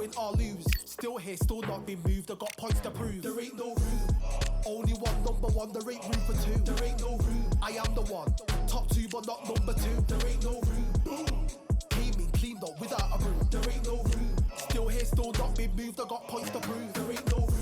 win or lose. Still here, still not been moved. I got points to prove. There ain't no room. Only one number one. There ain't room for two. There ain't no room. I am the one. Top two, but not number two. There ain't no room. Boom. Came in, cleaned up without a broom. There ain't no room. Still here, still not been moved. I got points to prove. There ain't no room.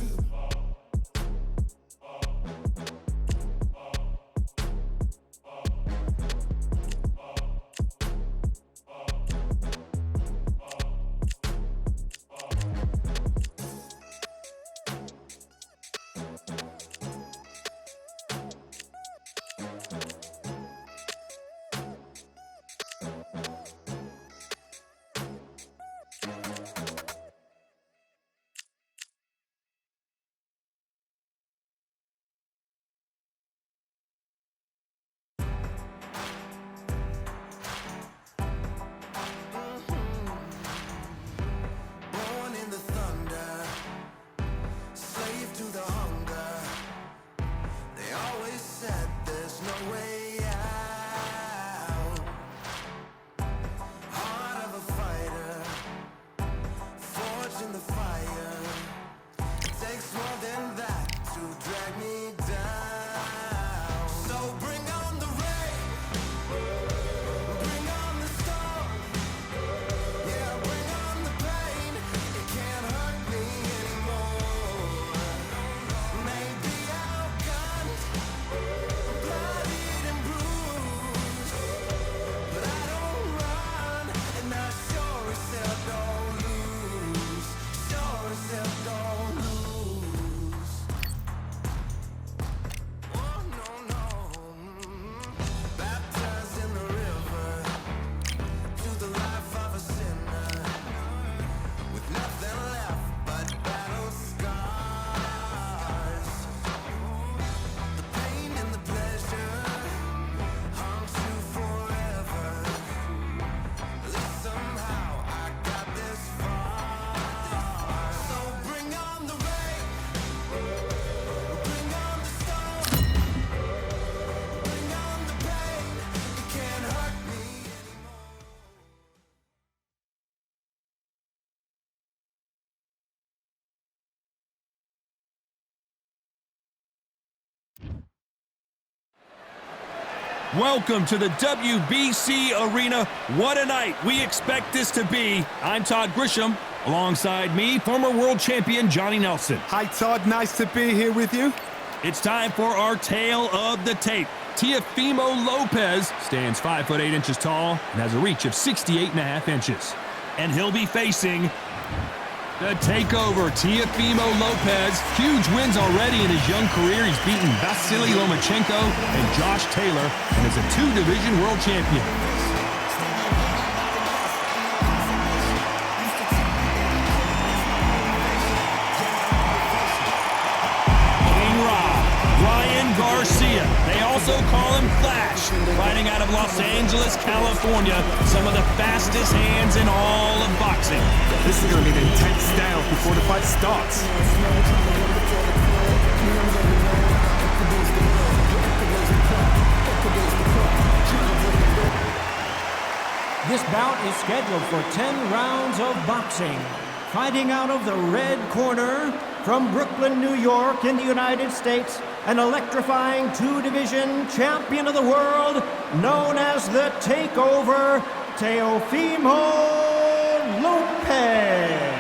Welcome to the WBC Arena. What a night we expect this to be. I'm Todd Grisham. Alongside me, former world champion Johnny Nelson. Hi, Todd. Nice to be here with you. It's time for our tale of the tape. Teofimo Lopez stands 5 foot 8 inches tall and has a reach of 68.5 inches. And he'll be facing the takeover, Teofimo Lopez. Huge wins already in his young career. He's beaten Vasily Lomachenko and Josh Taylor and is a 2-division world champion. King Ryan Garcia. They also call him Flash. Fighting out of Los Angeles, California. Some of the fastest hands in all of boxing. This is going to be an intense style before the fight starts. This bout is scheduled for 10 rounds of boxing. Fighting out of the red corner, from Brooklyn, New York in the United States, an electrifying 2-division champion of the world, known as the Takeover, Teofimo Lopez.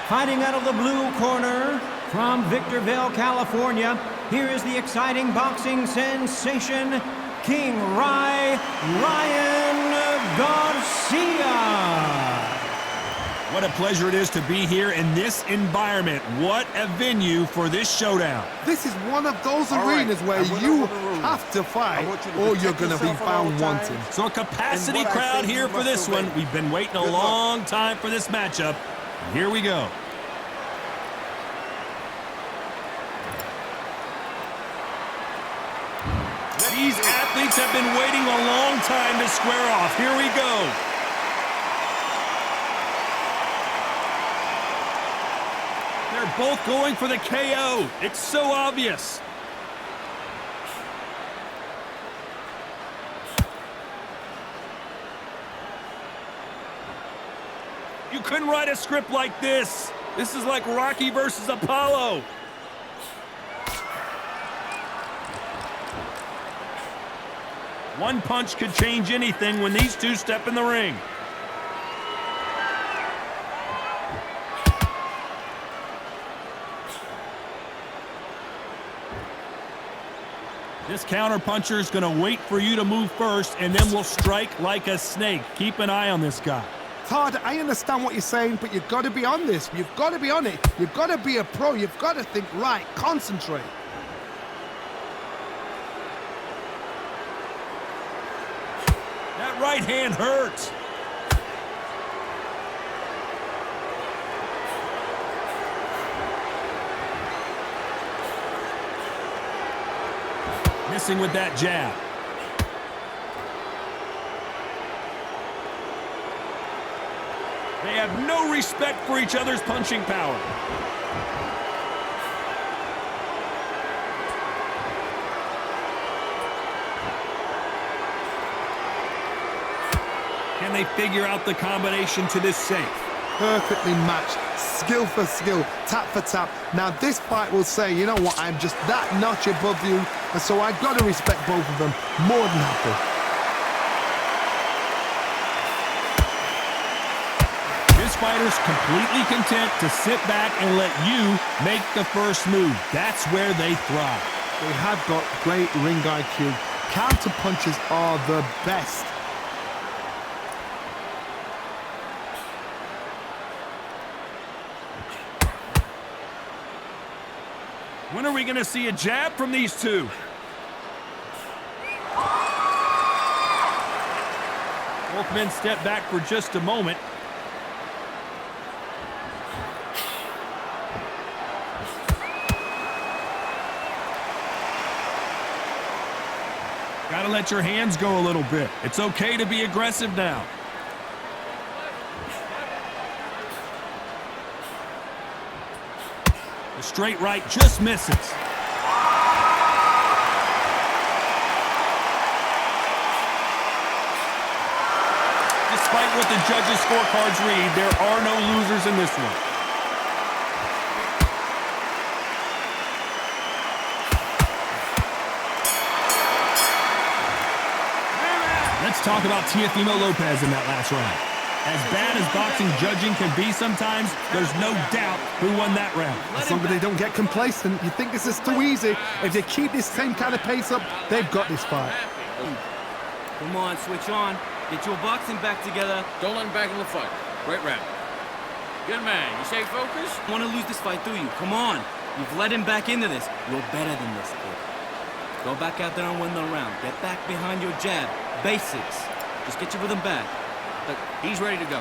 Fighting out of the blue corner, from Victorville, California, here is the exciting boxing sensation, King Ryan Garcia. What a pleasure it is to be here in this environment. What a venue for this showdown. This is one of those arenas where you have to fight or you're going to be found wanting. So a capacity crowd here for this one. We've been waiting a long time for this matchup. Here we go. These athletes have been waiting a long time to square off. Here we go. They're both going for the KO. It's so obvious. You couldn't write a script like this. This is like Rocky versus Apollo. One punch could change anything when these two step in the ring. This counterpuncher is going to wait for you to move first, and then will strike like a snake. Keep an eye on this guy. Todd, I understand what you're saying, but you've got to be on this. You've got to be on it. You've got to be a pro. You've got to think right. Concentrate. That right hand hurts. Missing with that jab. They have no respect for each other's punching power. Can they figure out the combination to this safe? Perfectly matched, skill for skill, tap for tap. Now this fight will say, you know what, I'm just that notch above you, and so I've got to respect both of them more than happy. This fighter's completely content to sit back and let you make the first move. That's where they thrive. They have got great ring IQ. Counter punches are the best. When are we going to see a jab from these two? Both men step back for just a moment. Got to let your hands go a little bit. It's okay to be aggressive now. The straight right just misses. Despite what the judges' scorecards read, there are no losers in this one. Let's talk about Teofimo Lopez in that last round. As bad as boxing judging can be sometimes, there's no doubt who won that round. As long as they don't get complacent, you think this is too easy. If they keep this same kind of pace up, they've got this fight. Come on, switch on. Get your boxing back together. Don't let him back in the fight. Great round. Good man. You stay focused? I want to lose this fight through you. Come on. You've let him back into this. You're better than this, kid. Go back out there and win the round. Get back behind your jab. Basics. Just get your rhythm back. Look, he's ready to go.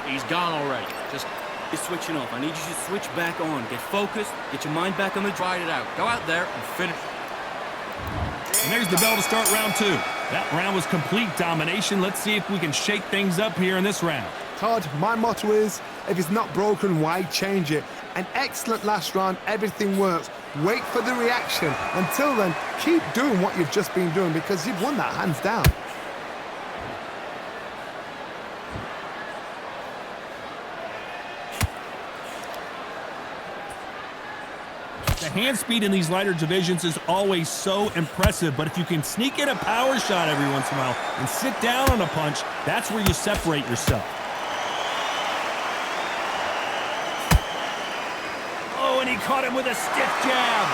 He's gone already. Just You're switching off. I need you to switch back on. Get focused. Get your mind back on the fight it out. Go out there and finish. And there's the bell to start round two. That round was complete domination. Let's see if we can shake things up here in this round. Todd, my motto is, if it's not broken, why change it? An excellent last round, everything works. Wait for the reaction. Until then, keep doing what you've just been doing because you've won that hands down. The hand speed in these lighter divisions is always so impressive, but if you can sneak in a power shot every once in a while and sit down on a punch, that's where you separate yourself. Oh, and he caught him with a stiff jab.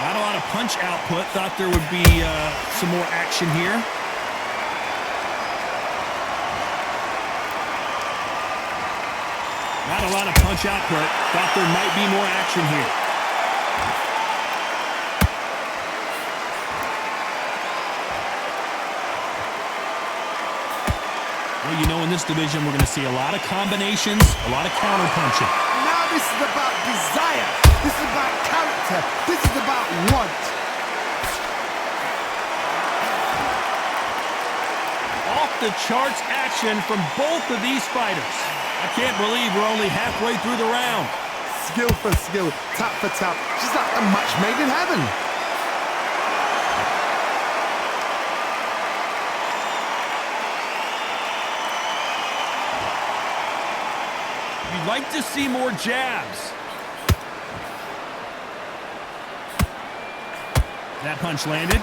Not a lot of punch output. Thought there would be some more action here. Not a lot of punch output. Thought there might be more action here. Well, you know, in this division, we're going to see a lot of combinations, a lot of counter punching. Now this is about desire. This is about character. This is about want. Off the charts action from both of these fighters. I can't believe we're only halfway through the round. Skill for skill, tap for tap, just like a match made in heaven. like to see more jabs. That punch landed.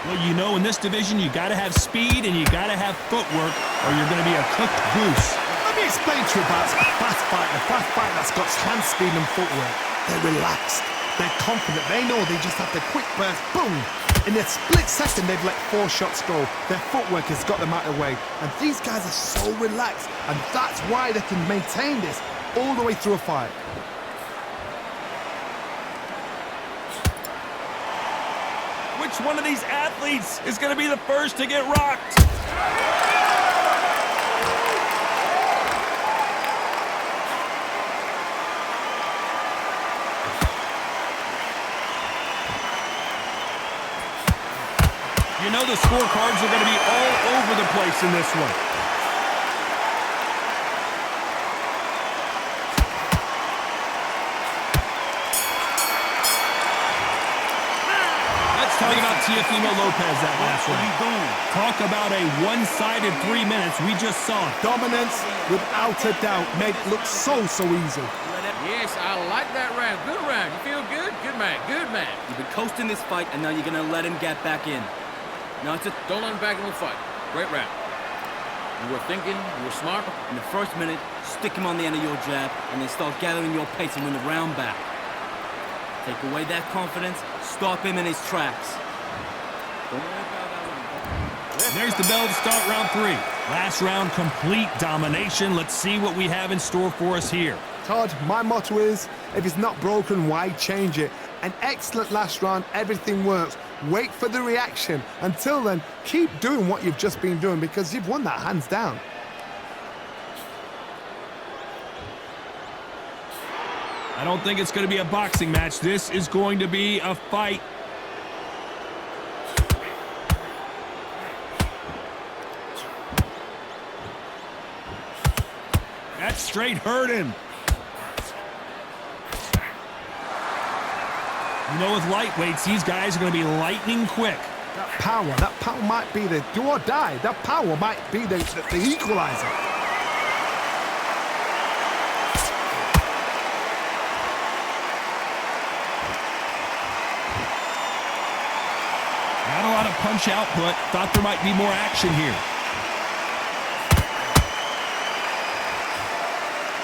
Well, you know, in this division, you got to have speed and you got to have footwork, or you're going to be a cooked goose. Let me explain to you about a fast fighter that's got hand speed and footwork. They're relaxed. They're confident. They know they just have the quick burst, boom. In a split second, they've let 4 shots go. Their footwork has got them out of the way. And these guys are so relaxed. And that's why they can maintain this all the way through a fight. Which one of these athletes is going to be the first to get rocked? You know the scorecards are going to be all over the place in this one. Let's talk about Teofimo Lopez that last round. Talk about a one-sided 3 minutes. We just saw it. Dominance, without a doubt, made it look so easy. Yes, I like that round. Good round. You feel good? Good man. Good man. You've been coasting this fight, and now you're going to let him get back in. Now it's a... Don't let him back in the fight. Great round. You were thinking. You were smart. In the first minute, stick him on the end of your jab, and then start gathering your pace and win the round back. Take away that confidence, stop him in his tracks. There's the bell to start round 3. Last round, complete domination. Let's see what we have in store for us here. Todd, my motto is, if it's not broken, why change it? An excellent last round, everything works. Wait for the reaction. Until then, keep doing what you've just been doing because you've won that hands down. I don't think it's going to be a boxing match. This is going to be a fight. That straight hurt him. You know, with lightweights, these guys are going to be lightning quick. That power might be the do or die. That power might be the equalizer. Not a lot of punch output. Thought there might be more action here.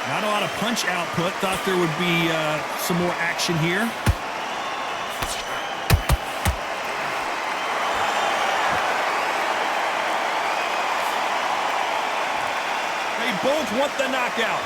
Not a lot of punch output. Thought there would be some more action here. They both want the knockout.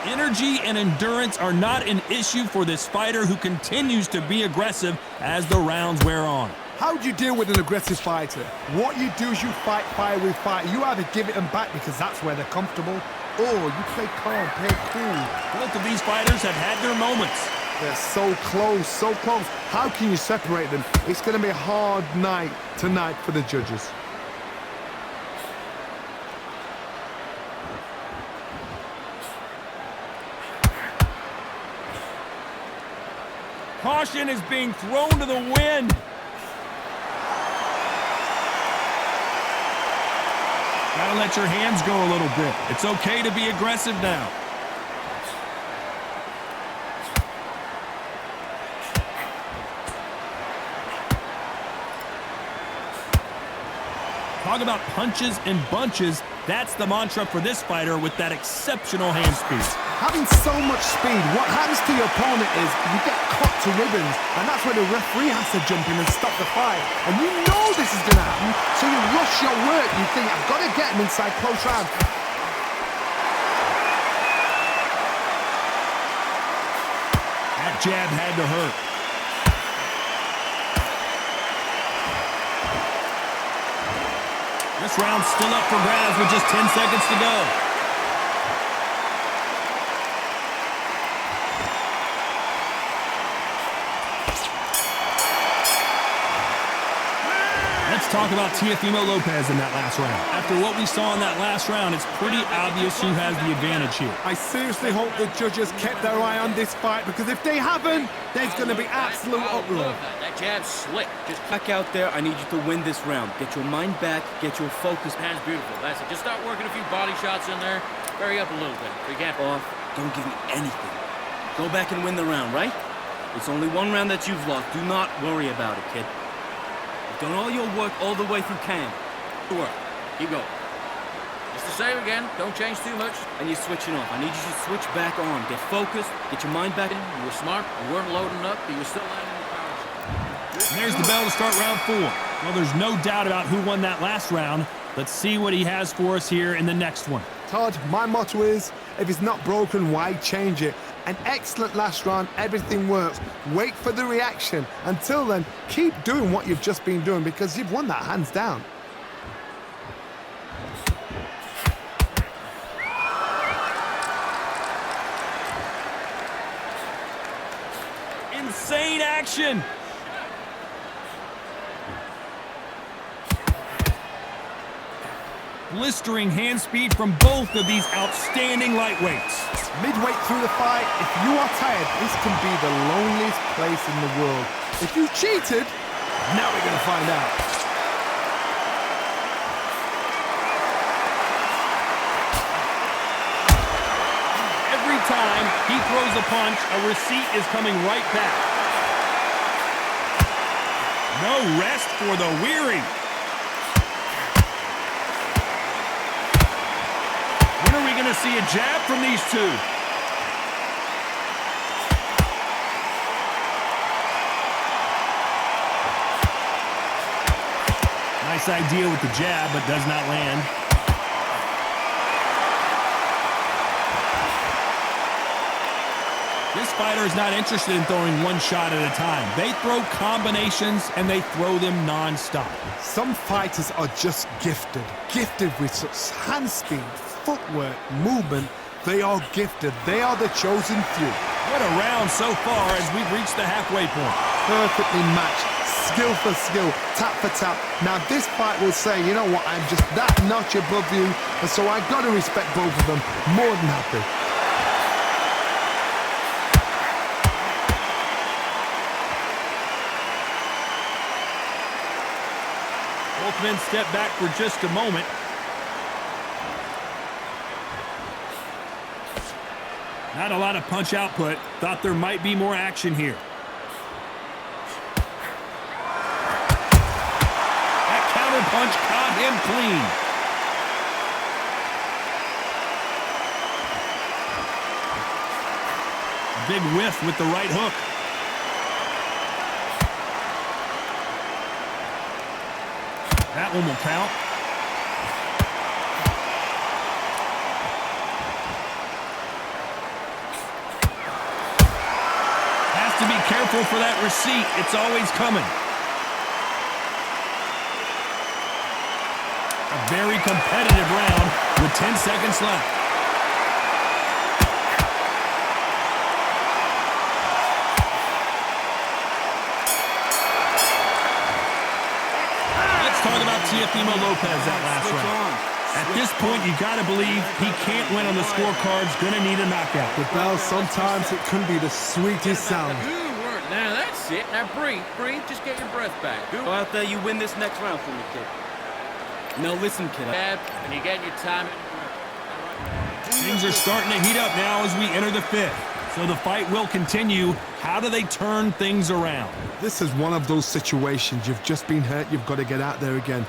Energy and endurance are not an issue for this fighter who continues to be aggressive as the rounds wear on. How do you deal with an aggressive fighter? What you do is you fight fire with fire. You either give it them back because that's where they're comfortable, or you play calm, play cool. Both of these fighters have had their moments. They're so close, so close. How can you separate them? It's going to be a hard night tonight for the judges. Caution is being thrown to the wind. Gotta let your hands go a little bit. It's okay to be aggressive now. Talk about punches and bunches. That's the mantra for this fighter with that exceptional hand speed. Having so much speed, what happens to your opponent is you get cut to ribbons, and that's where the referee has to jump in and stop the fight. And you know this is going to happen, so you rush your work. You think, I've got to get him inside close round. That jab had to hurt. This round's still up for grabs with just 10 seconds to go. talk about Teofimo Lopez in that last round. After what we saw in that last round, it's pretty obvious who has the advantage here. I seriously hope the judges kept their eye on this fight, because if they haven't, there's going to be absolute uproar. That jab's slick. Just Back out there, I need you to win this round. Get your mind back, get your focus hands beautiful. That's it. Just start working a few body shots in there. Vary up a little bit. You can't off. Don't give me anything. Go back and win the round, right? It's only one round that you've lost. Do not worry about it, kid. You've done all your work all the way through camp. Good work. Keep going. Just the same again. Don't change too much. And you're switching off. I need you to switch back on. Get focused. Get your mind back in. You were smart. You weren't loading up, but you were still landing your power shot. And there's the bell to start round 4. Well, there's no doubt about who won that last round. Let's see what he has for us here in the next one. Todd, my motto is, if it's not broken, why change it? An excellent last round, everything works. Wait for the reaction. Until then, keep doing what you've just been doing, because you've won that hands down. Insane action! Blistering hand speed from both of these outstanding lightweights. Midway through the fight, if you are tired, this can be the loneliest place in the world. If you cheated, now we're going to find out. Every time he throws a punch, a receipt is coming right back. No rest for the weary. When are we going to see a jab from these two? Nice idea with the jab, but does not land. This fighter is not interested in throwing one shot at a time. They throw combinations, and they throw them non-stop. Some fighters are just gifted with such hand speed, footwork, movement. They are gifted. They are the chosen few. What a round so far as we've reached the halfway point. Perfectly matched, skill for skill, tap for tap. Now this fight will say, you know what, I'm just that notch above you, and so I've got to respect both of them. More than happy. Both men step back for just a moment. Not a lot of punch output. Thought there might be more action here. That counter punch caught him clean. A big whiff with the right hook. That one will count. Has to be careful for that receipt. It's always coming. A very competitive round with 10 seconds left. Talk about Teofimo Lopez that last round. At this point, you got to believe he can't win on the scorecards. Going to need a knockout. The bell, sometimes it can be the sweetest sound. Good work. Now that's it. Now breathe. Just get your breath back. Go out there, you win this next round for me, kid. Now listen, kid. Jab, and you get your time. Things are starting to heat up now as we enter the 5th. So the fight will continue. How do they turn things around? This is one of those situations. You've just been hurt. You've got to get out there again.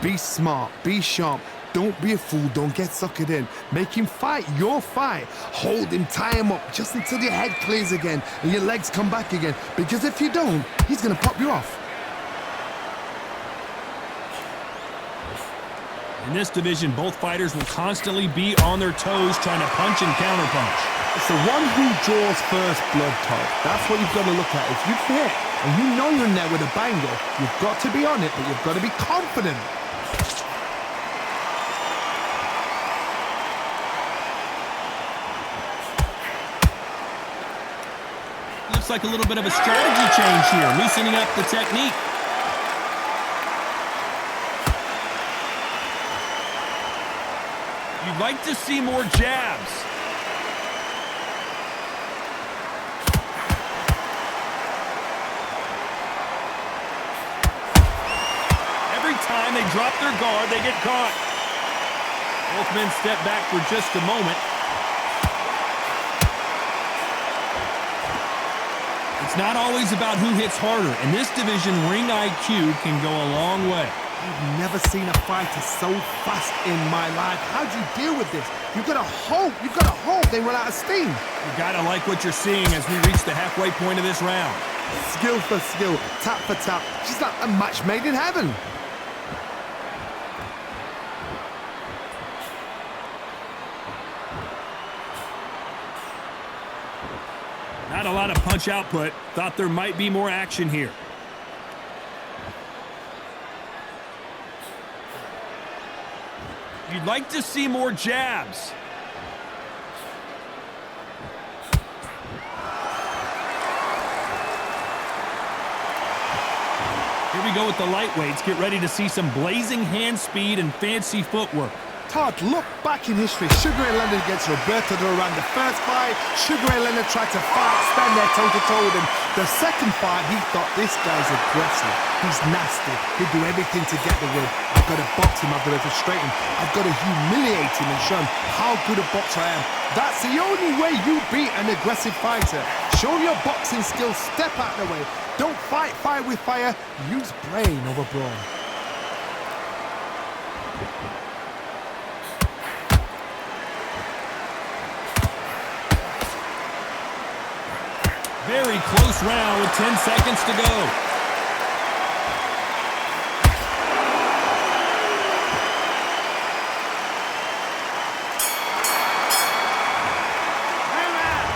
Be smart. Be sharp. Don't be a fool. Don't get suckered in. Make him fight your fight. Hold him. Tie him up just until your head clears again and your legs come back again. Because if you don't, he's going to pop you off. In this division, both fighters will constantly be on their toes trying to punch and counterpunch. It's the one who draws first blood, Todd. That's what you've got to look at. If you've hit and you know you're in there with a banger, you've got to be on it, but you've got to be confident. Looks like a little bit of a strategy change here, loosening up the technique. You'd like to see more jabs. Every time they drop their guard, they get caught. Both men step back for just a moment. It's not always about who hits harder. In this division, ring IQ can go a long way. I've never seen a fighter so fast in my life. How do you deal with this? You've got to hope they run out of steam. You gotta like what you're seeing as we reach the halfway point of this round. Skill for skill, tap for tap. She's like a match made in heaven. Not a lot of punch output. Thought there might be more action here. You'd like to see more jabs. Here we go with the lightweights. Get ready to see some blazing hand speed and fancy footwork. Todd, look back in history. Sugar Ray Leonard against Roberto Duran. The first fight, Sugar Ray Leonard tried to stand there toe-to-toe with him. The second fight, he thought, this guy's aggressive. He's nasty. He'll do everything to get the win. I've got to box him. I've got to frustrate him. I've got to humiliate him and show him how good a boxer I am. That's the only way you beat an aggressive fighter. Show your boxing skills. Step out of the way. Don't fight fire with fire. Use brain over brawn. Very close round with 10 seconds to go.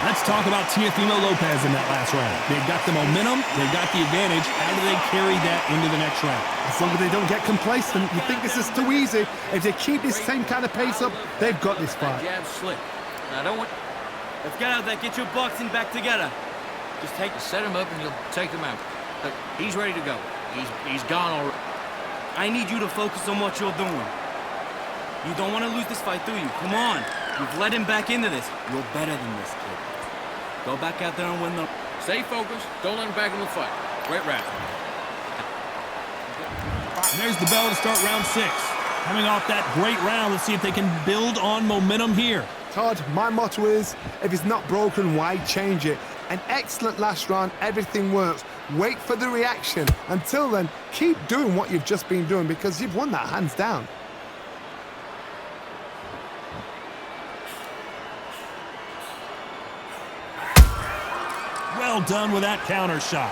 Let's talk about Teofimo Lopez in that last round. They've got the momentum, they've got the advantage. How do they carry that into the next round? As long as they don't get complacent, you think this is too easy. If they keep this same kind of pace up, they've got this fight. Jab slick. I don't want... Let's get out there. Get your boxing back together. Just set him up and you'll take him out. Look, he's ready to go. He's gone already. I need you to focus on what you're doing. You don't want to lose this fight, do you? Come on. You've led him back into this. You're better than this, kid. Go back out there and win the... Stay focused. Don't let him back in the fight. Great round. And there's the bell to start round 6. Coming off that great round, let's see if they can build on momentum here. Todd, my motto is, if it's not broken, why change it? An excellent last round, everything works. Wait for the reaction. Until then, keep doing what you've just been doing because you've won that hands down. Well done with that counter shot.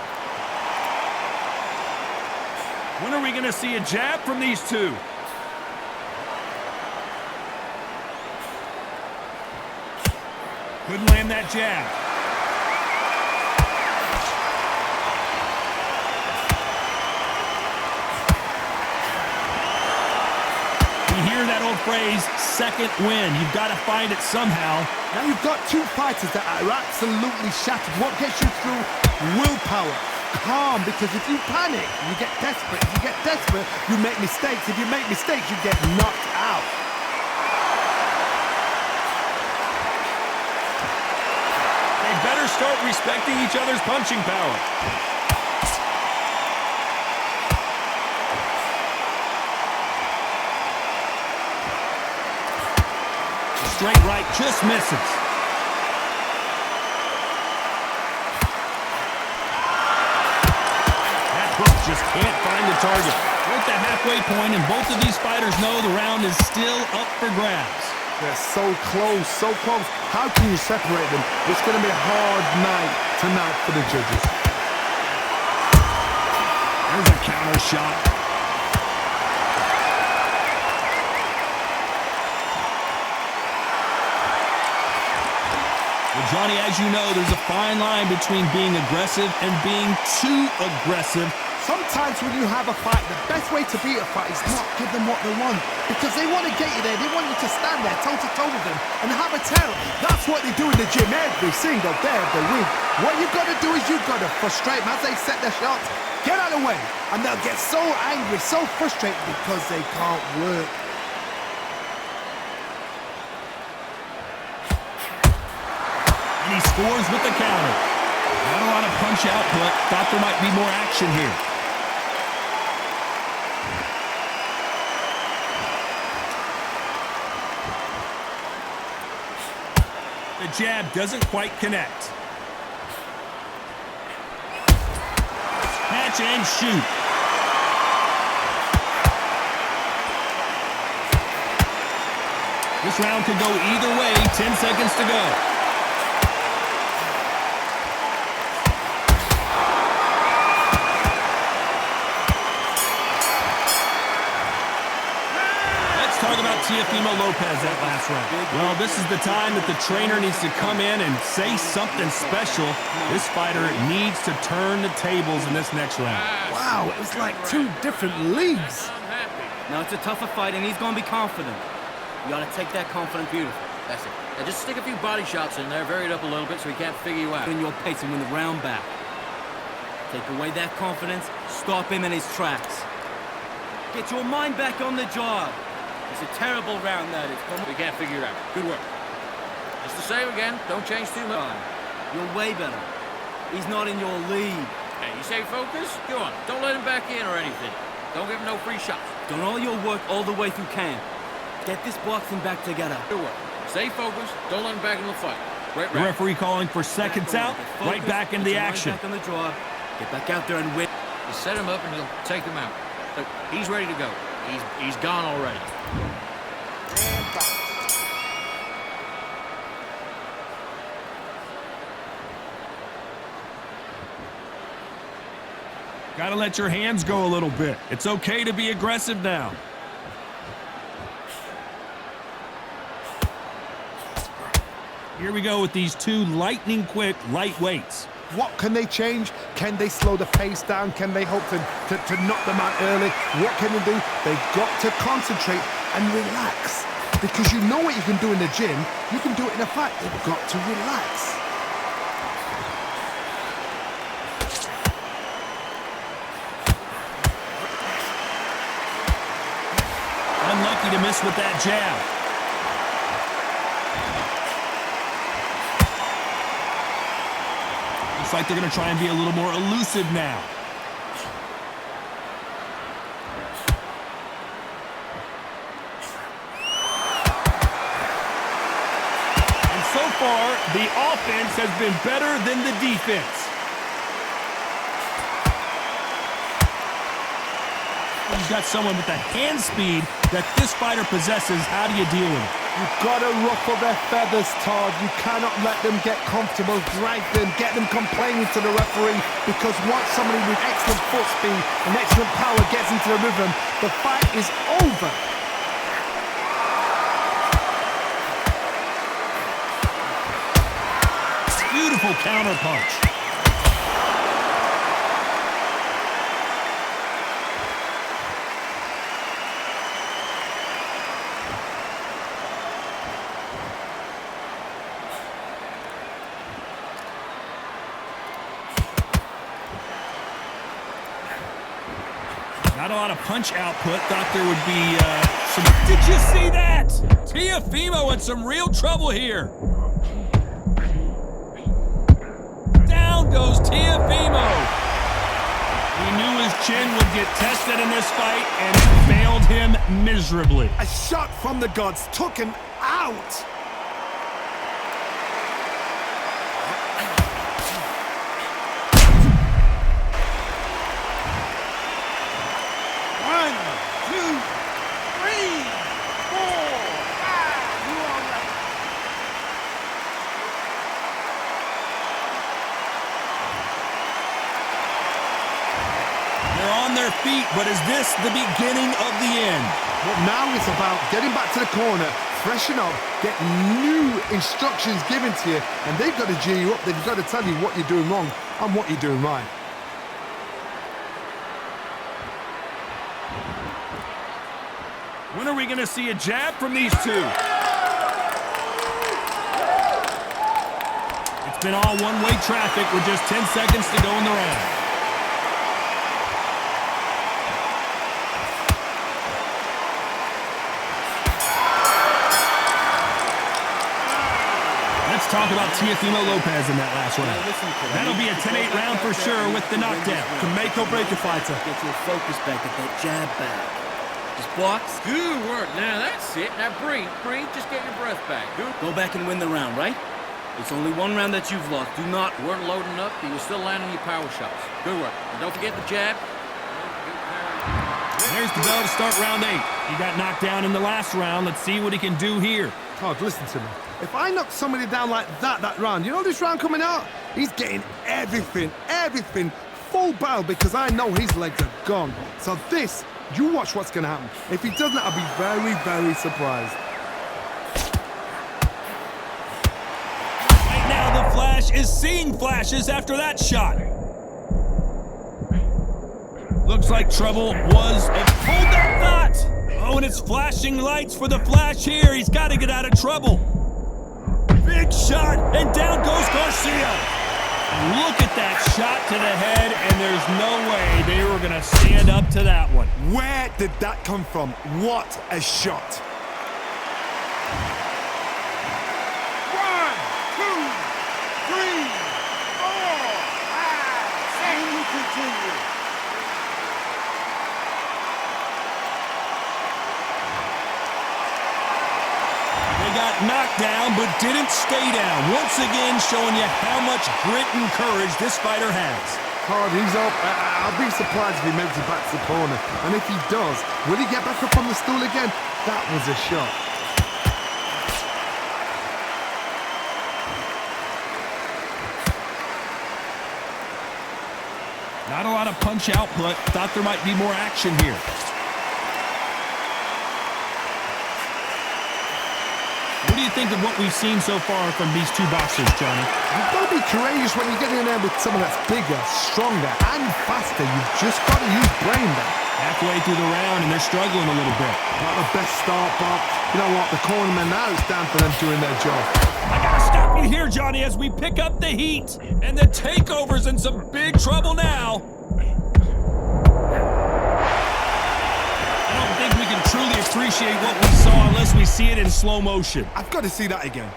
When are we going to see a jab from these two? Couldn't land that jab. You hear that old phrase, second win. You've got to find it somehow. Now you've got two fighters that are absolutely shattered. What gets you through? Willpower. Calm, because if you panic, you get desperate. If you get desperate, you make mistakes. If you make mistakes, you get knocked out. They better start respecting each other's punching power. Straight right just misses. That hook just can't find the target. We're at the halfway point, and both of these fighters know the round is still up for grabs. They're so close, so close. How can you separate them? It's going to be a hard night tonight for the judges. There's a counter shot. Well, Johnny, as you know, there's a fine line between being aggressive and being too aggressive. Sometimes when you have a fight, the best way to beat a fight is not give them what they want. Because they want to get you there. They want you to stand there toe-to-toe with them and have a tell. That's what they do in the gym every single day of the week. What you've got to do is you've got to frustrate them as they set their shots. Get out of the way. And they'll get so angry, so frustrated because they can't work. And he scores with the counter. Not a lot of punch output. Thought there might be more action here. The jab doesn't quite connect. Catch and shoot. This round could go either way. 10 seconds to go. Let's talk about Teofimo Lopez that last round. Well, this is the time that the trainer needs to come in and say something special. This fighter needs to turn the tables in this next round. Wow, it was like two different leagues. Now it's a tougher fight, and he's going to be confident. You got to take that confident beautiful. That's it. Now just stick a few body shots in there, vary it up a little bit so he can't figure you out. In your pace and win the round back. Take away that confidence, stop him in his tracks. Get your mind back on the job. It's a terrible round, that is. We can't figure it out. Good work. Just the same again. Don't change too much. You're way better. He's not in your league. Hey, you say focus? Go on. Don't let him back in or anything. Don't give him no free shots. Done all your work all the way through camp. Get this boxing back together. Good work. Stay focused. Don't let him back in the fight. Right, The referee calling for seconds out. Right back into the action. Back on the draw. Get back out there and win. You set him up and you'll take him out. Look, he's ready to go. He's gone already. Gotta let your hands go a little bit. It's okay to be aggressive now. Here we go with these two lightning-quick lightweights. What can they change? Can they slow the pace down? Can they hope to knock them out early? What can they do? They've got to concentrate and relax. Because you know what you can do in the gym, you can do it in a fight. They've got to relax. Unlucky to miss with that jab. Looks like they're going to try and be a little more elusive now. And so far, the offense has been better than the defense. He's got someone with the hand speed that this fighter possesses. How do you deal with it? You've got to ruffle their feathers, Todd. You cannot let them get comfortable, drag them, get them complaining to the referee, because once somebody with excellent foot speed and excellent power gets into the rhythm, the fight is over. Beautiful counter punch. Not a lot of punch output. Thought there would be some... Did you see that? Teofimo in some real trouble here. Down goes Teofimo. He knew his chin would get tested in this fight, and it failed him miserably. A shot from the gods took him out. Their feet, but is this the beginning of the end? Well, now it's about getting back to the corner, freshen up, get new instructions given to you, and they've got to G you up. They've got to tell you what you're doing wrong and what you're doing right. When are we going to see a jab from these two? It's been all one-way traffic with just 10 seconds to go in the round. talk about Teofimo Lopez in that last round. That'll be a 10-8 round for sure with the knockdown. Can make or break a fighter. Get your focus back, get that jab back. Just blocks. Good work. Now that's it. Now breathe. Just get your breath back. Good. Go back and win the round, right? It's only one round that you've lost. Do not. We're loading up, but you're still landing your power shots. Good work. And don't forget the jab. There's the bell to start round 8. He got knocked down in the last round. Let's see what he can do here. Todd, listen to me. If I knock somebody down like that round, you know this round coming out? He's getting everything, full barrel because I know his legs are gone. So this, you watch what's going to happen. If he doesn't, I'll be very, very surprised. Right now, the Flash is seeing flashes after that shot. Looks like trouble was... Hold that thought! Oh, and it's flashing lights for the Flash here. He's got to get out of trouble. Big shot, and down goes Garcia. Look at that shot to the head, and there's no way they were going to stand up to that one. Where did that come from? What a shot. 1, 2, 3, 4, 5, 6, 7. Continue. Got knocked down, but didn't stay down. Once again, showing you how much grit and courage this fighter has. Todd, he's up. I'll be surprised if he makes it back to the corner. And if he does, will he get back up on the stool again? That was a shot. Not a lot of punch output. Thought there might be more action here. What do you think of what we've seen so far from these two boxers, Johnny? You've got to be courageous when you get in there with someone that's bigger, stronger, and faster. You've just got to use brain there. Halfway through the round, and they're struggling a little bit. Not the best start, Bob. You know what? The cornerman now is down for them doing their job. I got to stop you here, Johnny, as we pick up the heat. And the takeover's in some big trouble now. We can truly appreciate what we saw unless we see it in slow motion. I've got to see that again.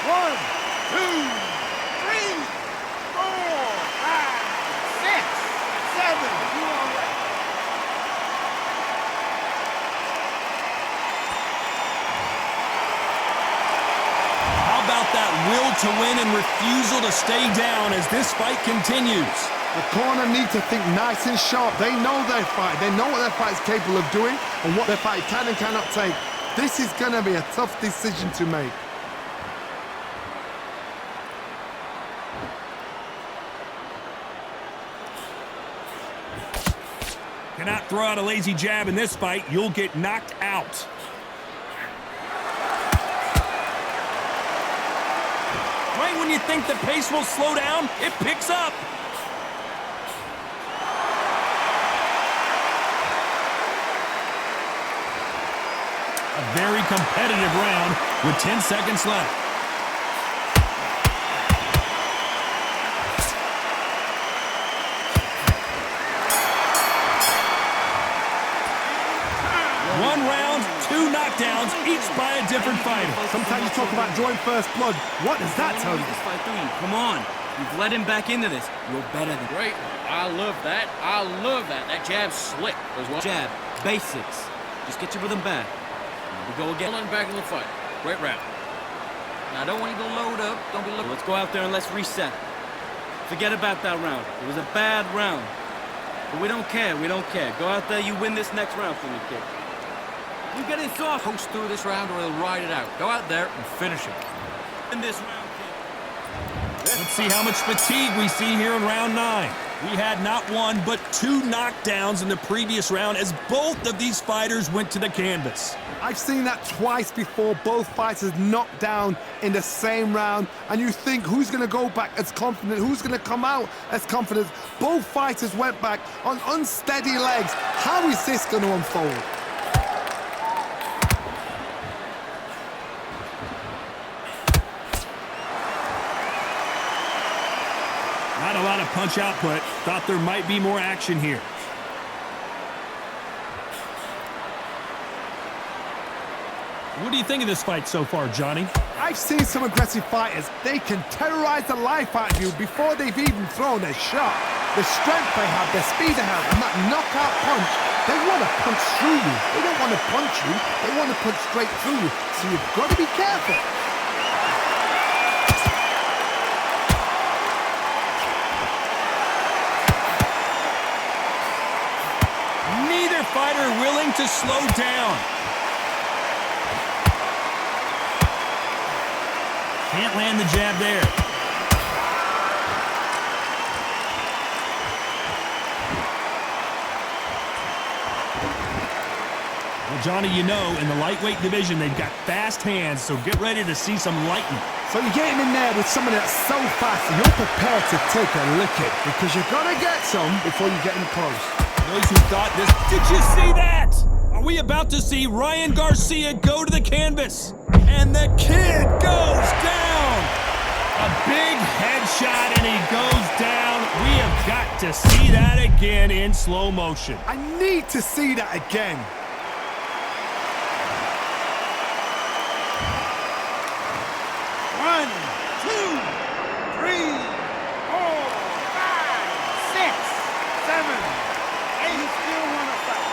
One, 2, 3, 4, 5, 6, 7. That will to win and refusal to stay down as this fight continues. The corner need to think nice and sharp. They know their fight. They know what their fight is capable of doing and what their fight can and cannot take. This is going to be a tough decision to make. Cannot throw out a lazy jab in this fight. You'll get knocked out. Right when you think the pace will slow down, it picks up. A very competitive round with 10 seconds left. One round, 2 knockdowns, each by a different fighter. Sometimes you talk about drawing first blood. What does that tell you? This fight through you. Come on. You've let him back into this. You're better than... Great. I love that. That jab's slick as well. Jab. Basics. Just get your rhythm back. We go again. Back in the fight. Great round. Now, I don't want you to load up. Don't be looking. Let's go out there and let's reset. Forget about that round. It was a bad round. But we don't care. We don't care. Go out there. You win this next round for me, kid. You get it soft. Coast through this round or he'll ride it out. Go out there and finish him. In this round, kid. Let's see how much fatigue we see here in round 9. We had not one, but 2 knockdowns in the previous round as both of these fighters went to the canvas. I've seen that twice before, both fighters knocked down in the same round, and you think who's going to go back as confident, who's going to come out as confident. Both fighters went back on unsteady legs. How is this going to unfold? Not a lot of punch output. Thought there might be more action here. What do you think of this fight so far, Johnny? I've seen some aggressive fighters. They can terrorize the life out of you before they've even thrown a shot. The strength they have, the speed they have, and that knockout punch, they want to punch through you. They don't want to punch you, they want to punch straight through you. So you've got to be careful. Neither fighter willing to slow down. Can't land the jab there. Well, Johnny, you know, in the lightweight division, they've got fast hands, so get ready to see some lightning. So you're getting in there with someone that's so fast, and you're prepared to take a licking because you've got to get some before you get in close. Those who thought this... Did you see that? Are we about to see Ryan Garcia go to the canvas? And the kid goes down! A big headshot and he goes down. We have got to see that again in slow motion. I need to see that again. One, two, three, four, five, six, seven, eight. Still want to fight.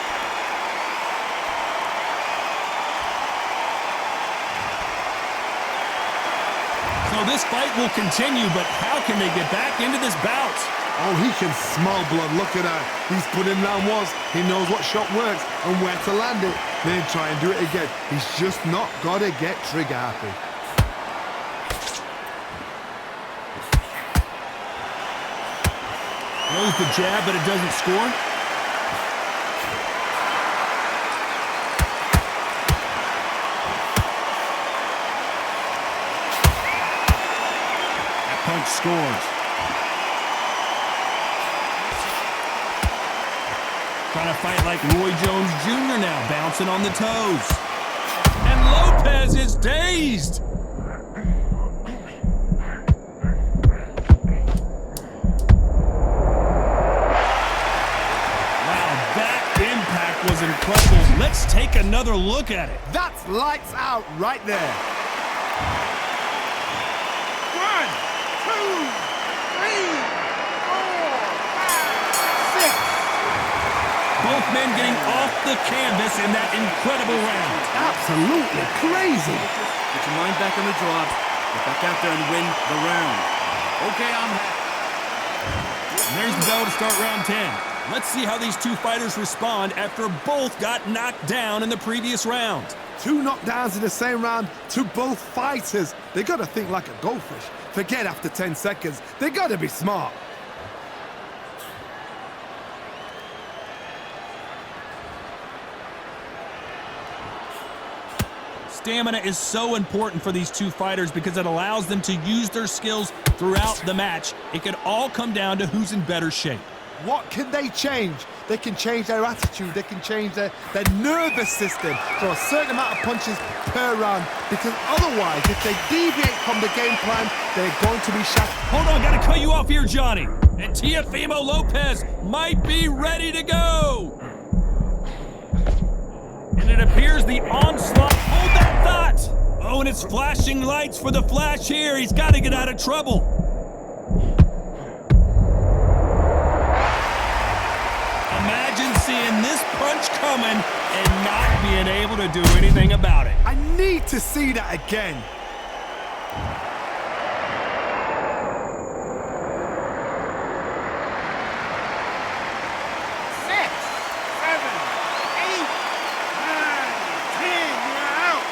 So this fight will continue, but how can they get back into this bout? Oh, he can smell blood. Look at that. He's put in round ones. He knows what shot works and where to land it. Then try and do it again. He's just not got to get trigger happy. Throws the jab, but it doesn't score. That punch scores. Trying to fight like Roy Jones Jr. now, bouncing on the toes. And Lopez is dazed. Was incredible. Let's take another look at it. That's lights out right there. One, two, three, four, five, six. Both men getting off the canvas in that incredible round. Absolutely crazy. Get your mind back on the draw. Get back out there and win the round. Okay, I'm happy. And there's the bell to start round 10. Let's see how these two fighters respond after both got knocked down in the previous round. 2 knockdowns in the same round to both fighters. They got to think like a goldfish. Forget after 10 seconds. They got to be smart. Stamina is so important for these two fighters because it allows them to use their skills throughout the match. It could all come down to who's in better shape. What can they change? They can change their attitude. They can change their nervous system. So a certain amount of punches per round. Because otherwise, if they deviate from the game plan, they're going to be shot. Hold on, gotta cut you off here, Johnny. And Teofimo Lopez might be ready to go. And it appears the onslaught. Hold that thought. Oh, and it's flashing lights for the flash here. He's got to get out of trouble. Imagine seeing this punch coming and not being able to do anything about it. I need to see that again. Six, seven, eight, nine, 10. You're out.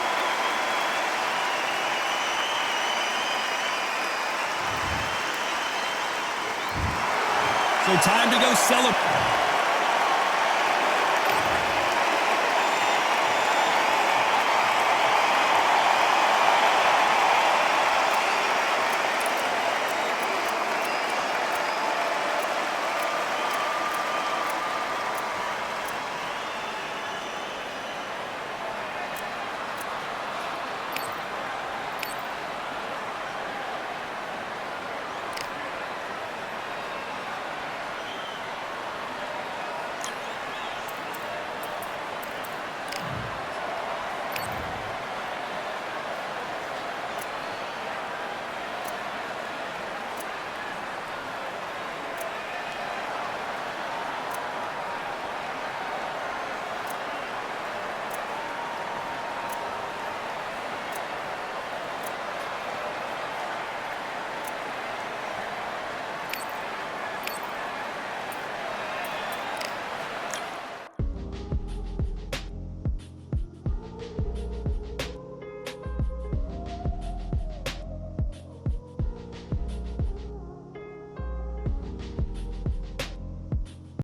So time to go celebrate.